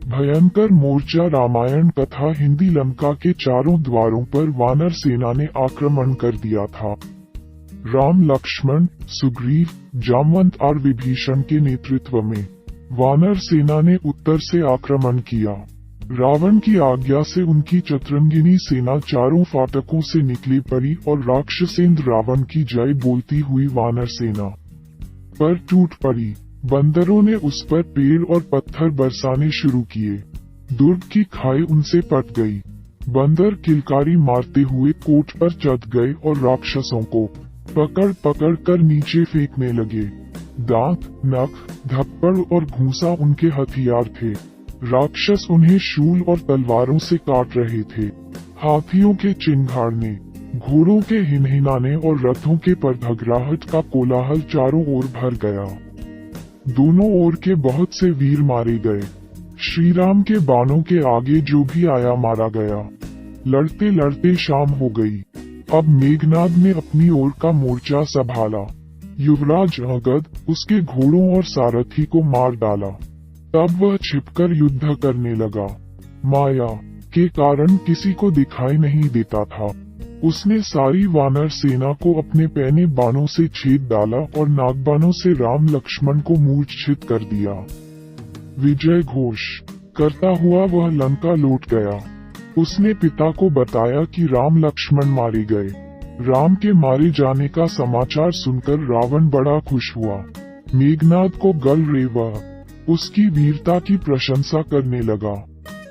भयंकर मोर्चा रामायण कथा हिंदी लंका के चारों द्वारों पर वानर सेना ने आक्रमण कर दिया था। राम लक्ष्मण, सुग्रीव, जामवंत और विभीषण के नेतृत्व में वानर सेना ने उत्तर से आक्रमण किया। रावण की आज्ञा से उनकी चतुरंगिनी सेना चारों फाटकों से निकली पड़ी और राक्षसेंद्र रावण की जय बोलती हुई वानर सेना पर टूट पड़ी। बंदरों ने उस पर पेड़ और पत्थर बरसाने शुरू किए। दुर्ग की खाई उनसे पट गई। बंदर किलकारी मारते हुए कोट पर चढ़ गए और राक्षसों को पकड़ पकड़ कर नीचे फेंकने लगे। दांत, नख, धप्पड़ और घूंसा उनके हथियार थे। राक्षस उन्हें शूल और तलवारों से काट रहे थे। हाथियों के चिंघाड़ने, घोड़ों के हिनहिनाने और रथों के परघगराहट का कोलाहल चारों ओर भर गया। दोनों ओर के बहुत से वीर मारे गए। श्री राम के बाणों के आगे जो भी आया मारा गया। लड़ते लड़ते शाम हो गई। अब मेघनाद ने अपनी ओर का मोर्चा संभाला। युवराज अंगद उसके घोड़ों और सारथी को मार डाला। तब वह छिपकर युद्ध करने लगा। माया के कारण किसी को दिखाई नहीं देता था। उसने सारी वानर सेना को अपने पैने बाणों से छेद डाला और नागबाणों से राम लक्ष्मण को मूर्छित कर दिया। विजय घोष करता हुआ वह लंका लौट गया। उसने पिता को बताया कि राम लक्ष्मण मारे गए। राम के मारे जाने का समाचार सुनकर रावण बड़ा खुश हुआ। मेघनाद को गल रे वह उसकी वीरता की प्रशंसा करने लगा।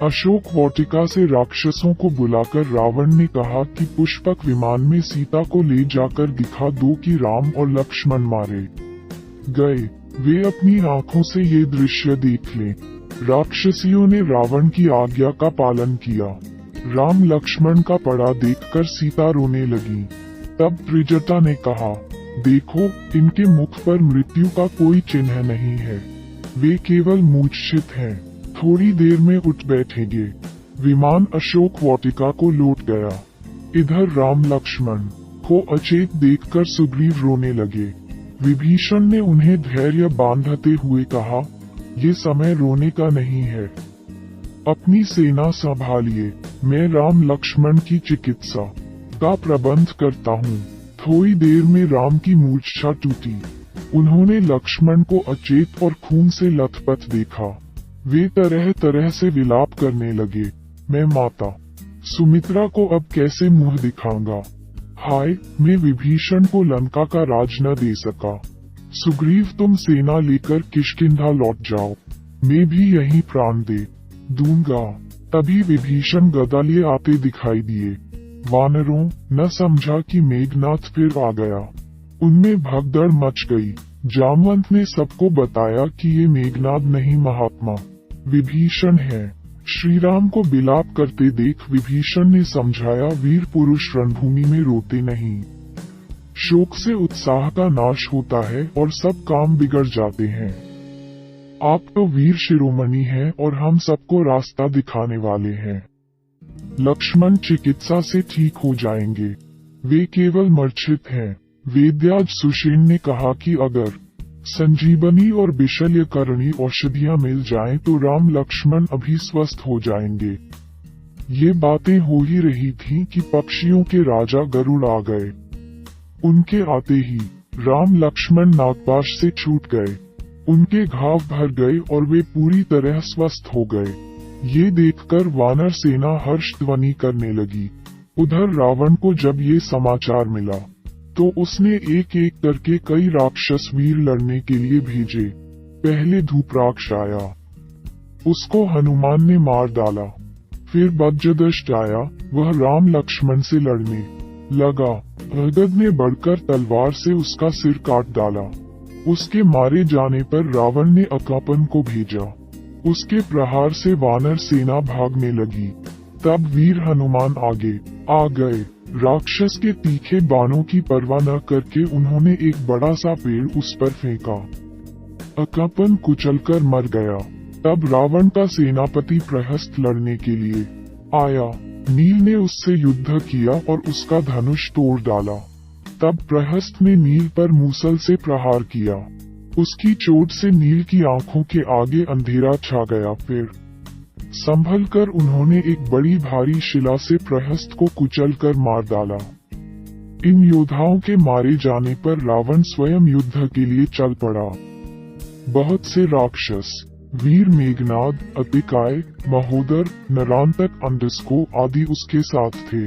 अशोक वाटिका से राक्षसों को बुलाकर रावण ने कहा कि पुष्पक विमान में सीता को ले जाकर दिखा दो कि राम और लक्ष्मण मारे गए। वे अपनी आंखों से ये दृश्य देख लें। राक्षसियों ने रावण की आज्ञा का पालन किया। राम लक्ष्मण का पड़ा देखकर सीता रोने लगी। तब त्रिजटा ने कहा, देखो इनके मुख पर मृत्यु का कोई चिन्ह नहीं है। वे केवल मूर्छित हैं। थोड़ी देर में उठ बैठेंगे। विमान अशोक वाटिका को लौट गया। इधर राम लक्ष्मण को अचेत देखकर सुग्रीव रोने लगे। विभीषण ने उन्हें धैर्य बांधते हुए कहा, ये समय रोने का नहीं है। अपनी सेना संभालिए। मैं राम लक्ष्मण की चिकित्सा का प्रबंध करता हूँ। थोड़ी देर में राम की मूर्छा टूटी। उन्होंने लक्ष्मण को अचेत और खून से लथपथ देखा। वे तरह तरह से विलाप करने लगे। मैं माता सुमित्रा को अब कैसे मुंह दिखाऊंगा। हाय, मैं विभीषण को लंका का राज न दे सका। सुग्रीव तुम सेना लेकर किष्किंधा लौट जाओ। मैं भी यहीं प्राण दे दूंगा। तभी विभीषण गदा लिए आते दिखाई दिए। वानरों न समझा कि मेघनाद फिर आ गया। उनमें भगदड़ मच गई। जामवंत ने सबको बताया कि ये मेघनाद नहीं महात्मा विभीषण है। श्री राम को विलाप करते देख विभीषण ने समझाया, वीर पुरुष रणभूमि में रोते नहीं। शोक से उत्साह का नाश होता है और सब काम बिगड़ जाते हैं। आप तो वीर शिरोमणि हैं और हम सबको रास्ता दिखाने वाले हैं। लक्ष्मण चिकित्सा से ठीक हो जाएंगे। वे केवल मूर्छित हैं। वेद्याज सुषेण ने कहा कि अगर संजीवनी और विशल्यकरणी औषधियां मिल जाएं तो राम लक्ष्मण अभी स्वस्थ हो जाएंगे। ये बातें हो ही रही थीं कि पक्षियों के राजा गरुड़ आ गए। उनके आते ही राम लक्ष्मण नागपाश से छूट गए। उनके घाव भर गए और वे पूरी तरह स्वस्थ हो गए। ये देखकर वानर सेना हर्ष ध्वनि करने लगी। उधर रावण को जब ये समाचार मिला तो उसने एक एक करके कई राक्षस वीर लड़ने के लिए भेजे। पहले धूपराक्ष आया, उसको हनुमान ने मार डाला। फिर वज्रदष्ट आया, वह राम लक्ष्मण से लड़ने लगा। अंगद ने बढ़कर तलवार से उसका सिर काट डाला। उसके मारे जाने पर रावण ने अकापन को भेजा। उसके प्रहार से वानर सेना भागने लगी। तब वीर हनुमान आगे आ गए। राक्षस के तीखे बाणों की परवाह न करके उन्होंने एक बड़ा सा पेड़ उस पर फेंका। अकापन कुचलकर मर गया। तब रावण का सेनापति प्रहस्त लड़ने के लिए आया। नील ने उससे युद्ध किया और उसका धनुष तोड़ डाला। तब प्रहस्त ने नील पर मूसल से प्रहार किया। उसकी चोट से नील की आंखों के आगे अंधेरा छा गया। फिर संभलकर उन्होंने एक बड़ी भारी शिला से प्रहस्त को कुचलकर मार डाला। इन योद्धाओं के मारे जाने पर रावण स्वयं युद्ध के लिए चल पड़ा। बहुत से राक्षस, वीर मेघनाद, अतिकाय, महोदर, नरांतक, अंडस्को आदि उसके साथ थे।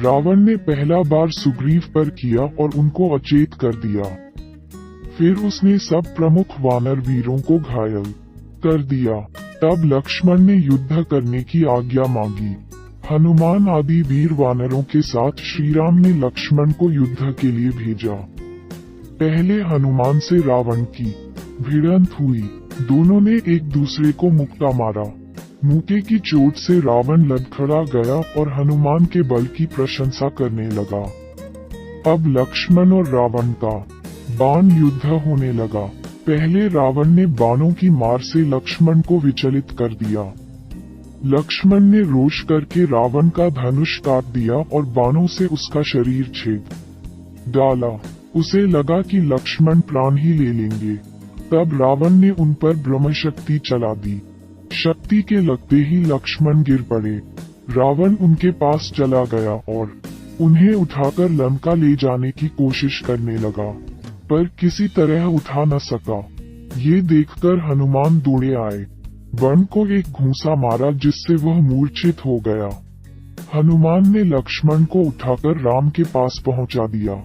रावण ने पहला बार सुग्रीव पर किया और उनको अचेत कर दिया। फिर उसने सब प्रमुख वानर वीरों को घायल कर दिया। तब लक्ष्मण ने युद्ध करने की आज्ञा मांगी। हनुमान आदि वीर वानरों के साथ श्रीराम ने लक्ष्मण को युद्ध के लिए भेजा। पहले हनुमान से रावण की भिड़ंत हुई। दोनों ने एक दूसरे को मुक्का मारा। मुक्के की चोट से रावण लड़खड़ा गया और हनुमान के बल की प्रशंसा करने लगा। अब लक्ष्मण और रावण का बाण युद्ध होने लगा। पहले रावण ने बाणों की मार से लक्ष्मण को विचलित कर दिया। लक्ष्मण ने रोष करके रावण का धनुष काट दिया और बाणों से उसका शरीर छेद डाला। उसे लगा कि लक्ष्मण प्राण ही ले लेंगे। तब रावण ने उन पर ब्रह्मशक्ति चला दी। शक्ति के लगते ही लक्ष्मण गिर पड़े। रावण उनके पास चला गया और उन्हें उठाकर लंका ले जाने की कोशिश करने लगा, पर किसी तरह उठा न सका। ये देखकर हनुमान दौड़े आए। वन को एक घूंसा मारा जिससे वह मूर्छित हो गया। हनुमान ने लक्ष्मण को उठाकर राम के पास पहुंचा दिया।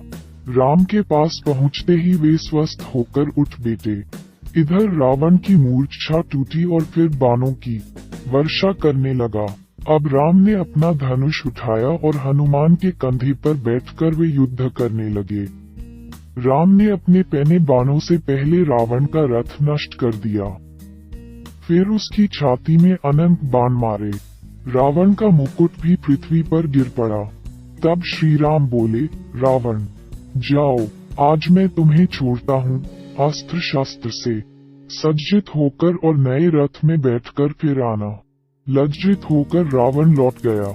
राम के पास पहुंचते ही वे स्वस्थ होकर उठ बैठे। इधर रावण की मूर्छा टूटी और फिर बाणों की वर्षा करने लगा। अब राम ने अपना धनुष उठाया और हनुमान के कंधे पर बैठकर वे युद्ध करने लगे। राम ने अपने पैने बाणों से पहले रावण का रथ नष्ट कर दिया, फिर उसकी छाती में अनंत बाण मारे। रावण का मुकुट भी पृथ्वी पर गिर पड़ा। तब श्री राम बोले, रावण जाओ, आज मैं तुम्हें छोड़ता हूँ। अस्त्र शस्त्र से सज्जित होकर और नए रथ में बैठकर फिर आना। लज्जित होकर रावण लौट गया।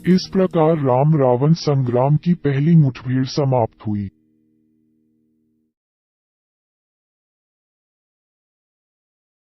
इस प्रकार राम रावण संग्राम की पहली मुठभेड़ समाप्त हुई।